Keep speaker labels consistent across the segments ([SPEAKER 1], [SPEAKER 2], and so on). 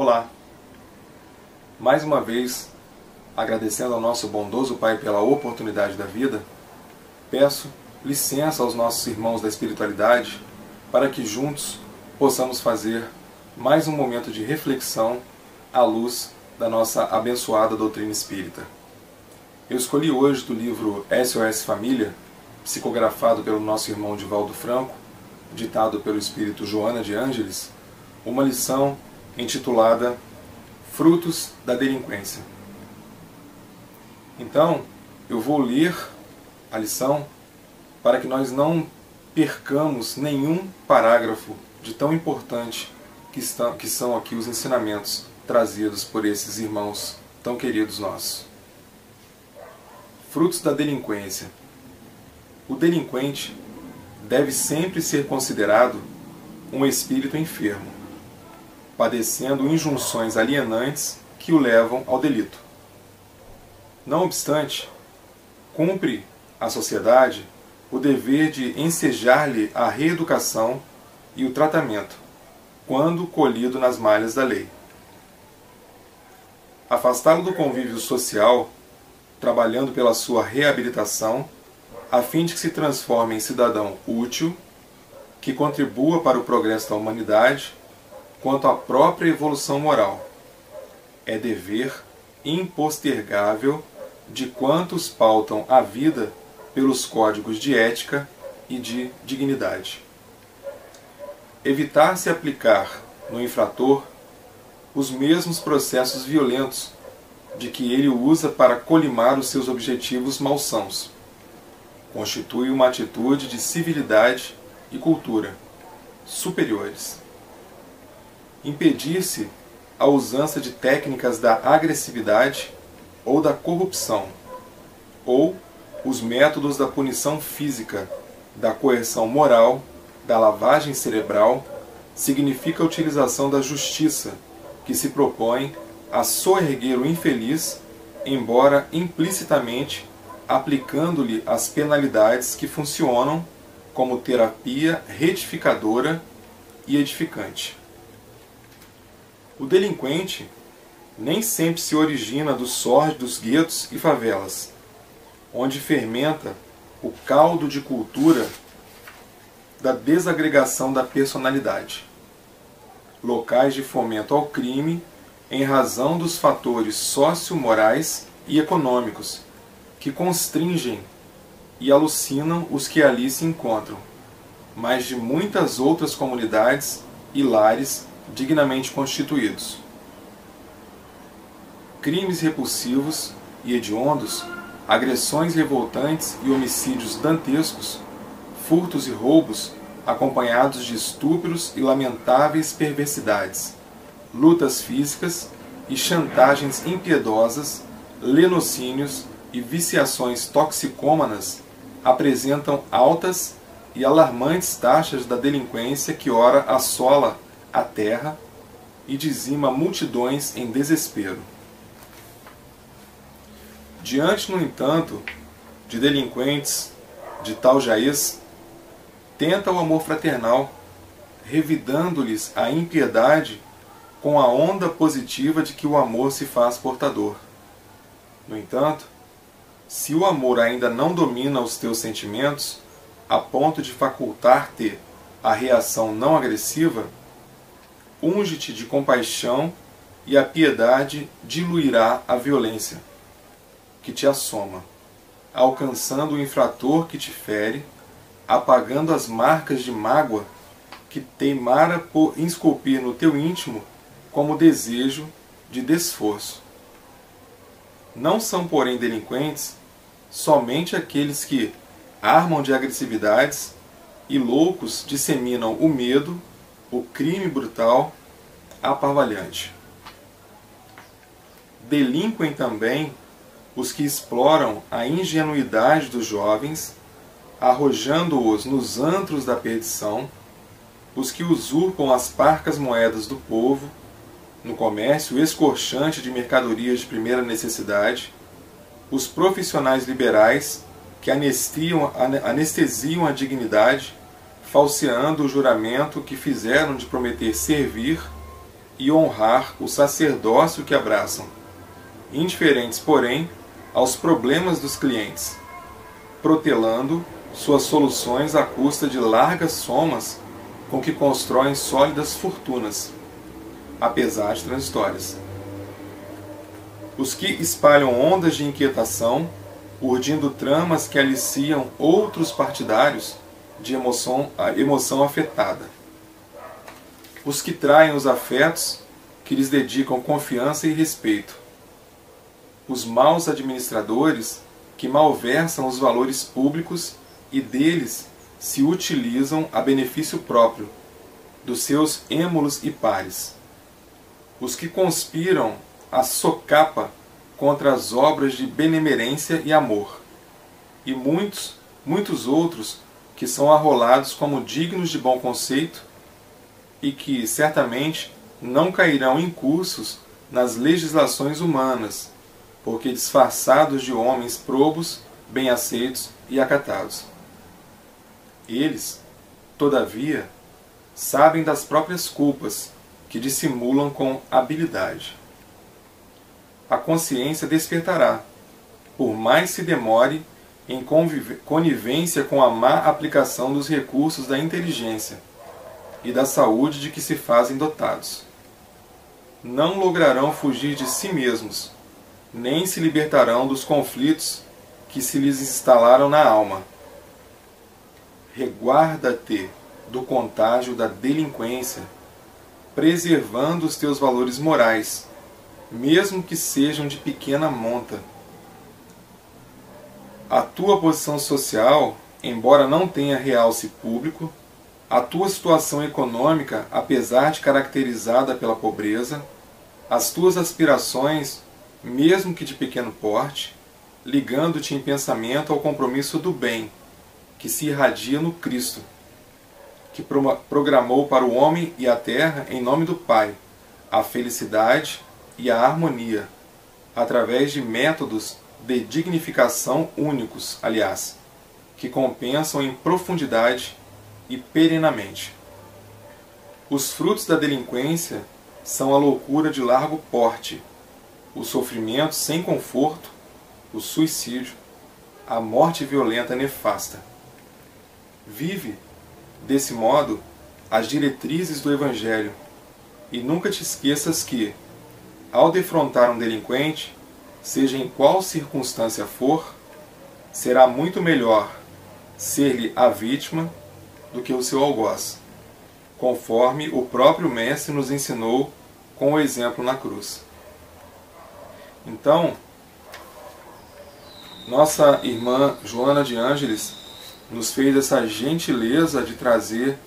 [SPEAKER 1] Olá! Mais uma vez, agradecendo ao nosso bondoso Pai pela oportunidade da vida, peço licença aos nossos irmãos da espiritualidade para que juntos possamos fazer mais um momento de reflexão à luz da nossa abençoada doutrina espírita. Eu escolhi hoje do livro SOS Família, psicografado pelo nosso irmão Divaldo Franco, ditado pelo espírito Joana de Ângeles, uma lição intitulada Frutos da Delinquência. Então, eu vou ler a lição para que nós não percamos nenhum parágrafo de tão importante que são aqui os ensinamentos trazidos por esses irmãos tão queridos nossos. Frutos da delinquência. O delinquente deve sempre ser considerado um espírito enfermo, padecendo injunções alienantes que o levam ao delito. Não obstante, cumpre à sociedade o dever de ensejar-lhe a reeducação e o tratamento, quando colhido nas malhas da lei. Afastá-lo do convívio social, trabalhando pela sua reabilitação, a fim de que se transforme em cidadão útil, que contribua para o progresso da humanidade, quanto à própria evolução moral. É dever impostergável de quantos pautam a vida pelos códigos de ética e de dignidade. Evitar-se aplicar no infrator os mesmos processos violentos de que ele usa para colimar os seus objetivos malsãos constitui uma atitude de civilidade e cultura superiores. Impedir-se a usança de técnicas da agressividade ou da corrupção, ou os métodos da punição física, da coerção moral, da lavagem cerebral, significa a utilização da justiça, que se propõe a soerguer o infeliz, embora implicitamente aplicando-lhe as penalidades que funcionam como terapia retificadora e edificante. O delinquente nem sempre se origina dos sórdidos guetos e favelas, onde fermenta o caldo de cultura da desagregação da personalidade, locais de fomento ao crime em razão dos fatores socio-morais e econômicos que constringem e alucinam os que ali se encontram, mas de muitas outras comunidades e lares dignamente constituídos. Crimes repulsivos e hediondos, agressões revoltantes e homicídios dantescos, furtos e roubos acompanhados de estupros e lamentáveis perversidades, lutas físicas e chantagens impiedosas, lenocínios e viciações toxicômanas apresentam altas e alarmantes taxas da delinquência que ora assola a terra e dizima multidões em desespero. Diante, no entanto, de delinquentes de tal jaez, tenta o amor fraternal, revidando-lhes a impiedade com a onda positiva de que o amor se faz portador. No entanto, se o amor ainda não domina os teus sentimentos, a ponto de facultar-te a reação não agressiva, unge-te de compaixão e a piedade diluirá a violência que te assoma, alcançando o infrator que te fere, apagando as marcas de mágoa que teimara por esculpir no teu íntimo como desejo de desforço. Não são, porém, delinquentes somente aqueles que armam de agressividades e loucos disseminam o medo, o crime brutal, apavalhante. Delinquem também os que exploram a ingenuidade dos jovens, arrojando-os nos antros da perdição, os que usurpam as parcas moedas do povo, no comércio escorchante de mercadorias de primeira necessidade, os profissionais liberais que anestesiam a dignidade, falseando o juramento que fizeram de prometer servir e honrar o sacerdócio que abraçam, indiferentes, porém, aos problemas dos clientes, protelando suas soluções à custa de largas somas com que constroem sólidas fortunas, apesar de transitórias. Os que espalham ondas de inquietação, urdindo tramas que aliciam outros partidários de emoção afetada. Os que traem os afetos que lhes dedicam confiança e respeito. Os maus administradores que malversam os valores públicos e deles se utilizam a benefício próprio, dos seus êmulos e pares. Os que conspiram a socapa contra as obras de benemerência e amor, e muitos outros que são arrolados como dignos de bom conceito e que certamente não cairão incursos nas legislações humanas, porque disfarçados de homens probos, bem aceitos e acatados. Eles, todavia, sabem das próprias culpas que dissimulam com habilidade. A consciência despertará, por mais se demore, em conivência com a má aplicação dos recursos da inteligência e da saúde de que se fazem dotados. Não lograrão fugir de si mesmos, nem se libertarão dos conflitos que se lhes instalaram na alma. Reguarda-te do contágio da delinquência, preservando os teus valores morais, mesmo que sejam de pequena monta. A tua posição social, embora não tenha realce público, a tua situação econômica, apesar de caracterizada pela pobreza, as tuas aspirações, mesmo que de pequeno porte, ligando-te em pensamento ao compromisso do bem, que se irradia no Cristo, que programou para o homem e a terra, em nome do Pai, a felicidade e a harmonia, através de métodos de dignificação únicos, aliás, que compensam em profundidade e perenamente. Os frutos da delinquência são a loucura de largo porte, o sofrimento sem conforto, o suicídio, a morte violenta nefasta. Vive, desse modo, as diretrizes do Evangelho e nunca te esqueças que, ao defrontar um delinquente, seja em qual circunstância for, será muito melhor ser-lhe a vítima do que o seu algoz, conforme o próprio Mestre nos ensinou com o exemplo na cruz. Então, nossa irmã Joana de Ângeles nos fez essa gentileza de trazer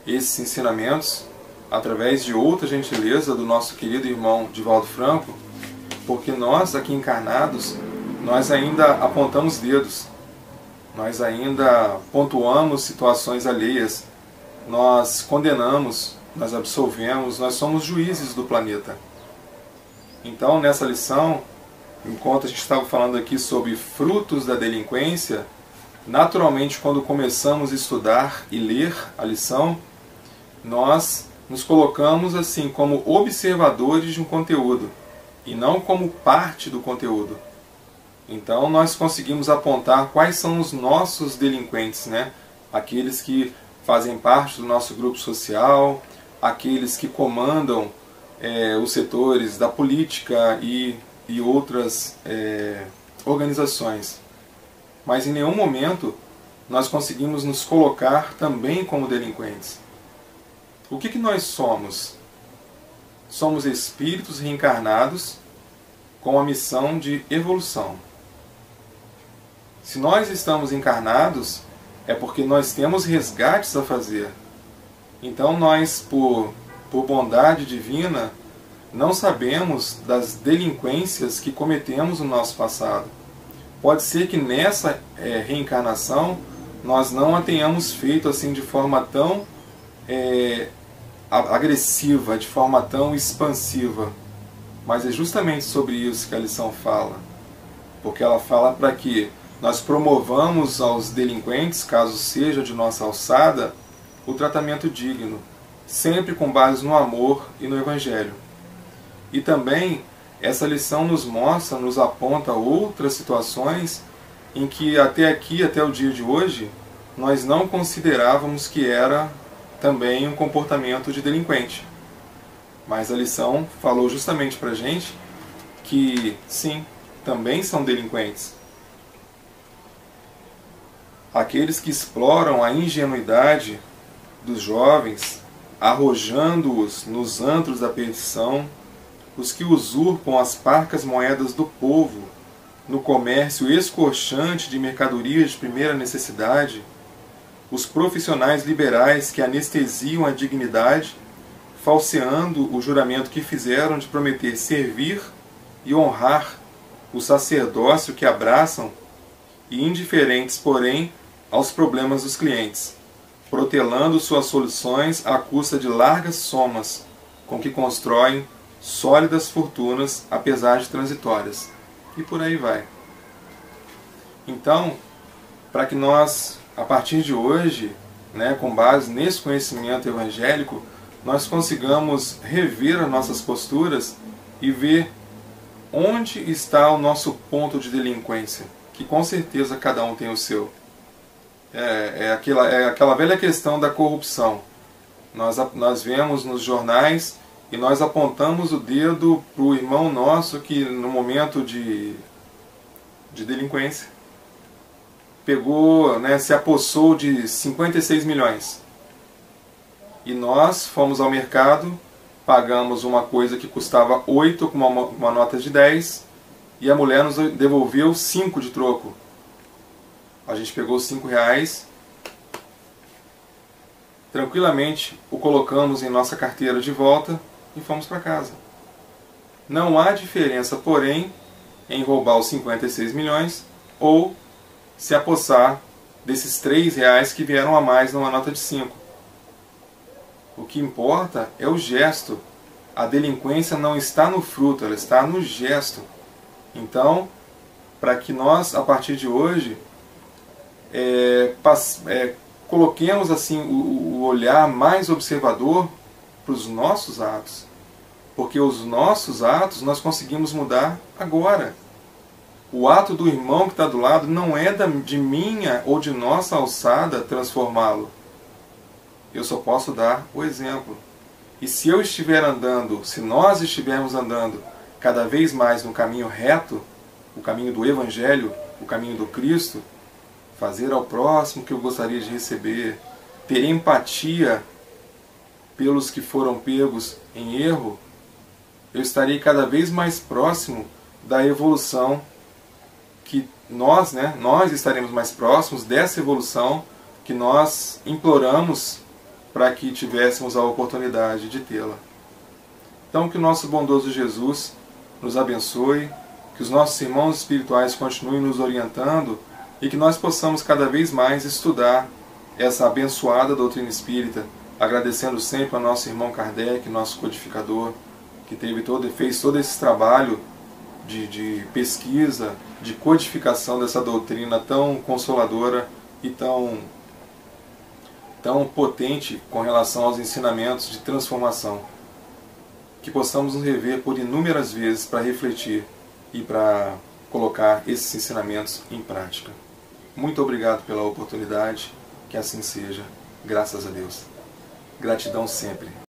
[SPEAKER 1] esses ensinamentos através de outra gentileza do nosso querido irmão Divaldo Franco, porque nós aqui encarnados, nós ainda apontamos dedos, nós ainda pontuamos situações alheias, nós condenamos, nós absolvemos, nós somos juízes do planeta. Então, nessa lição, enquanto a gente estava falando aqui sobre frutos da delinquência, naturalmente, quando começamos a estudar e ler a lição, nós nos colocamos assim como observadores de um conteúdo e não como parte do conteúdo. Então nós conseguimos apontar quais são os nossos delinquentes, né? Aqueles que fazem parte do nosso grupo social, aqueles que comandam os setores da política e outras organizações. Mas em nenhum momento nós conseguimos nos colocar também como delinquentes. O que nós somos? Somos espíritos reencarnados com a missão de evolução. Se nós estamos encarnados, é porque nós temos resgates a fazer. Então nós, por bondade divina, não sabemos das delinquências que cometemos no nosso passado. Pode ser que nessa reencarnação nós não a tenhamos feito assim de forma tão agressiva, de forma tão expansiva. Mas é justamente sobre isso que a lição fala. Porque ela fala para que nós promovamos aos delinquentes, caso seja de nossa alçada, o tratamento digno. sempre com base no amor e no Evangelho. E também essa lição nos mostra, nos aponta outras situações em que até aqui, até o dia de hoje, nós não considerávamos que era também um comportamento de delinquente. Mas a lição falou justamente para a gente que, sim, também são delinquentes. Aqueles que exploram a ingenuidade dos jovens, arrojando-os nos antros da perdição, os que usurpam as parcas moedas do povo no comércio escorchante de mercadorias de primeira necessidade, os profissionais liberais que anestesiam a dignidade, falseando o juramento que fizeram de prometer servir e honrar o sacerdócio que abraçam, e indiferentes, porém, aos problemas dos clientes, protelando suas soluções à custa de largas somas, com que constroem sólidas fortunas, apesar de transitórias. E por aí vai. Então, para que nós, a partir de hoje, com base nesse conhecimento evangélico, nós consigamos rever as nossas posturas e ver onde está o nosso ponto de delinquência, que com certeza cada um tem o seu. É aquela velha questão da corrupção. Nós vemos nos jornais e nós apontamos o dedo para o irmão nosso que no momento de delinquência pegou, se apossou de 56 milhões. E nós fomos ao mercado, pagamos uma coisa que custava 8 com uma nota de 10 e a mulher nos devolveu 5 de troco. A gente pegou os 5 reais, tranquilamente o colocamos em nossa carteira de volta e fomos para casa. Não há diferença, porém, em roubar os 56 milhões ou se apossar desses 3 reais que vieram a mais numa nota de 5. O que importa é o gesto. A delinquência não está no fruto, ela está no gesto. Então, para que nós, a partir de hoje, coloquemos assim o olhar mais observador para os nossos atos. Porque os nossos atos nós conseguimos mudar agora. O ato do irmão que está do lado não é de minha ou de nossa alçada transformá-lo. Eu só posso dar o exemplo. E se eu estiver andando, se nós estivermos andando cada vez mais no caminho reto, o caminho do Evangelho, o caminho do Cristo, fazer ao próximo o que eu gostaria de receber, ter empatia pelos que foram pegos em erro, eu estarei cada vez mais próximo da evolução que nós estaremos mais próximos dessa evolução que nós imploramos para que tivéssemos a oportunidade de tê-la. Então que o nosso bondoso Jesus nos abençoe, que os nossos irmãos espirituais continuem nos orientando e que nós possamos cada vez mais estudar essa abençoada doutrina espírita, agradecendo sempre ao nosso irmão Kardec, nosso codificador, que fez todo esse trabalho de pesquisa, de codificação dessa doutrina tão consoladora e tão potente com relação aos ensinamentos de transformação. Que possamos nos rever por inúmeras vezes para refletir e para colocar esses ensinamentos em prática. Muito obrigado pela oportunidade, que assim seja, graças a Deus. Gratidão sempre.